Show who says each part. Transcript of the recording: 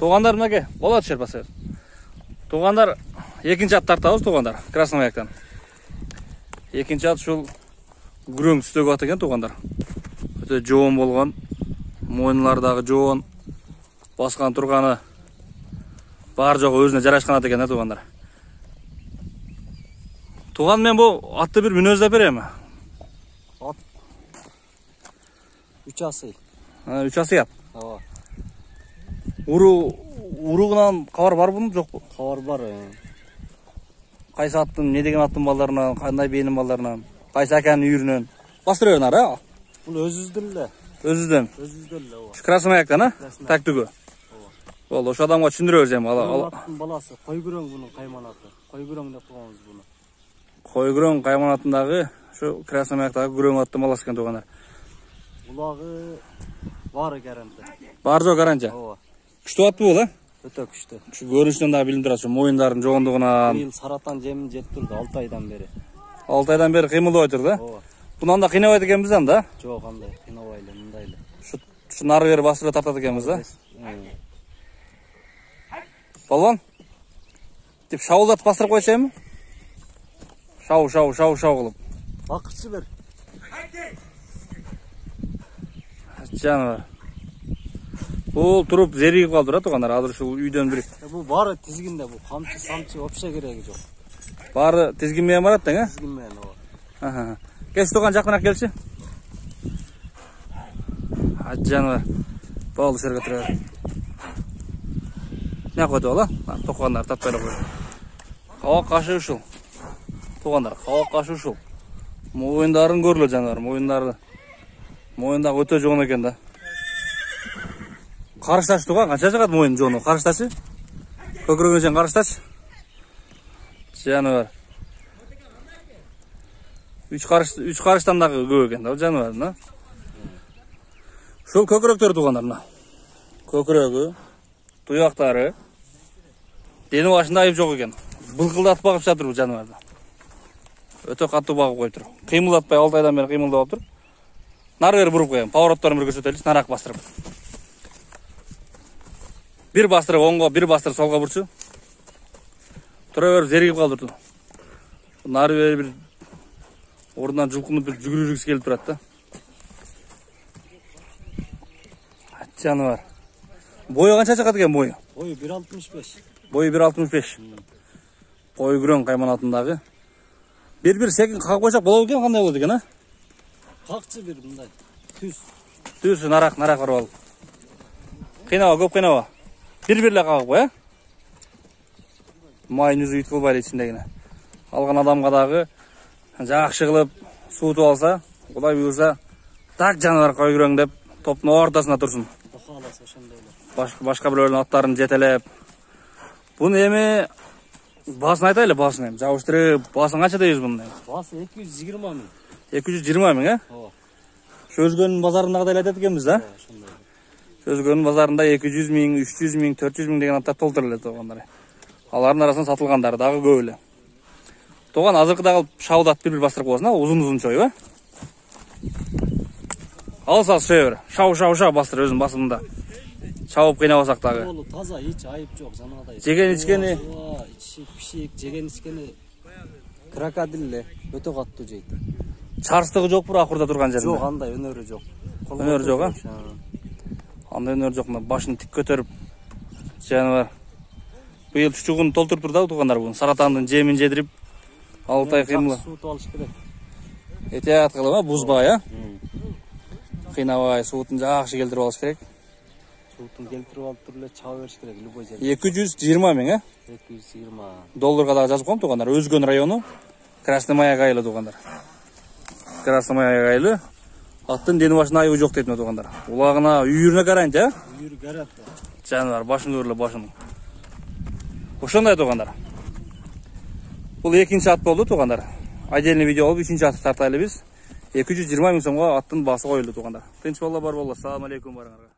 Speaker 1: Туғандар мынеке, болады шерпасы. Туғандар екінші ат тартабыз туғандар, Красный Маяктан. Екінші ат шул күрең түстегі ат екен туғандар. Өте жоон болған, мойынлардағы жоон, басқан тұрғаны бар жоғы өзіне жарашқан ат екен туғандар. Туған мен бұл атты бір мүнөздеп берем.
Speaker 2: Ат 3 асый.
Speaker 1: 3 асый ат.
Speaker 2: Ооба.
Speaker 1: Уруғынан қабар бар бұның жоқ бұл?
Speaker 2: Қабар бар.
Speaker 1: Қайсы аттың, не деген аттың балдарынан, қандай бейінің балдарынан, қайсы әкәнің үйірінен. Бастыр өйін ара?
Speaker 2: Бұл өзізділі.
Speaker 1: Өзізден?
Speaker 2: Өзізділі, оға.
Speaker 1: Красный Маяктан, тәктігі? Ол, ош адамға түсіндіре өзем.
Speaker 2: Аттың баласы, қойгүрең бұның қайманаты. Қойгүрең деп қоғамыз бұны.
Speaker 1: Қойгүрең қайманатындағы, шу Красный Маяктағы күрең аттың баласы кен туғандар.
Speaker 2: Бұлағы бары гарантия.
Speaker 1: Бар жоқ гарантия?
Speaker 2: Ооба.
Speaker 1: Күшті ат бұл,
Speaker 2: Өте күшті.
Speaker 1: Көріністен дағы білім тұрады, мойындардың жоғындығынан.
Speaker 2: Биыл саратан жемін жеп тұрды 6 айдан бері.
Speaker 1: 6 айдан бері қимылды ой тұрды?
Speaker 2: Ооба.
Speaker 1: Бұнан да қинабайт екенбіз да?
Speaker 2: Жоқ, андай, қинабайлы, мұндайлы.
Speaker 1: Шу нары бері бастыры тартады екенбіз да? Балуан? Деп шауылдат бастырып қойшаймы? Шау қылып.
Speaker 2: Бақытшы бір.
Speaker 1: Жануар. Бұл тұрып зерігіп қалды тұра туғандар, адыр шул үйден бір.
Speaker 2: Бұл бары тізгінде, бұл қамчы, самчы, опша керегі жоқ.
Speaker 1: Бары тізгінмейен бараттың, ә?
Speaker 2: Тізгінмейен, оға.
Speaker 1: Кеш туған жақынырақ келші. Жануар. Бауылы шерге тұрады. Не қойды ола? Тоқығандар, таппайлы қойды. Қауа қашы ұшыл. Туғандар, қауа қашы ұшыл. Мойындарын көрілі жануар, мойындарды. Мойындағы өте жоғын екен да. Қарышташы туған, қанша жағады мойын жоғыны? Қарышташы? Көкірегін сен қарышташы? Жануар. 3 қарыштандағы көк екен да, жануар. Шол көкіректері туғандар. Көкірегі, тұяқтары, дені башында айып жоқ екен. Бұлқылдатып бағып жатыр бұл жануарды. Өте қатты бағып қойып тұр. Қимылдатпай 6 айдан бері қимылдап алып тұр. Нары бері бұрып қойым. Пауыроттарын бір көрсетеліз, нарақ бастырып. Bir bastırıp onға, bir bastırıp solға бұршы. Тұра беріп зергіп қалдырды. Нары бері бір орындан жұлқынып бір жүгіргісі келіп тұрады. Жануар. Бойы қанша шақады екен бойы?
Speaker 2: Бойы 1.65.
Speaker 1: Бойы 1.65. Қой күрең қайманатындағы. Bir секін қақ қойсақ болады екен, қандай болады екен, а?
Speaker 2: Қақчы бір мұндай. Түз.
Speaker 1: Түз, нарақ бар ол. Қинава, көп қинава. Bir-birle қағып қой, ә? Майын үзі үйтіп қылбайлы ішіндегіне. Алған адамға дағы жақшы қылып суытып алса, олай бұйырса, так жануар қой күрең деп топтың ортасына тұрсын. Башқа біреудің аттарын жетелеп. Бұны еме басын айтайлы, басын ем. Жауыштырып, басын қанша дейіз бұны? Басы
Speaker 2: 220 мың.
Speaker 1: 220 мың, ә? Шөзгөнің базарындағы дәл айтады екенбіз, ә? Шөзгөнің базарында 200 мың, 300 мың, 400 мың деген аттар толтырылды туғандар. Алардың арасынан сатылғандары дағы көйлі. Туған азырқыдағы шаудат бір бастырып қойсын, ұзын шой, ба? Ал-сал шой бер. Шау бастыр өзің басымында. Шауып қиына басақ дағы.
Speaker 2: Олы таза, еш айып жоқ, жаңағыдай.
Speaker 1: Жеген ішкені?
Speaker 2: Ішік, пішек, жеген ішкені крокодилле, өте қатты жейді.
Speaker 1: Чарыстығы жоқ бұр ақырда тұрған жерінде?
Speaker 2: Жоқ, андай өнері жоқ.
Speaker 1: Өнері жоқ, а? Андай өнері жоқ, башын тік көтеріп, жануар. Бұл ел түшігін толтырып тұрды туғандар бұны. Саратандың жемін жедіріп, алтай қимылы.
Speaker 2: Суыты алыш керек.
Speaker 1: Етеғат қылыма, бұзбай, а? Қинабай, суытын жақшы келдіріп алыш керек.
Speaker 2: Суытын келтіріп алып түрлі чау беріш керек, любой жерде.
Speaker 1: 220 мың, а?
Speaker 2: 220.
Speaker 1: Долларға дағы жазып қойым туғандар. Өзгөн району, Красный Маяк айлы туғандар. Красный Маяк айлы. Аттың дені башына айығы жоқ дейтін туғандар. Улағына үйіріне гарантия, а?
Speaker 2: Үйір гарантия.
Speaker 1: Жануар, башын көрілі, башын. Ошондай туғандар. Бұл екінші ат болды туғандар. Айделіне видео олып, үшінші аты тартайлы біз. 220 мың сомға аттың басы қойылды туғандар. Тынч болла бар болла. Салам алейкум барыңарға.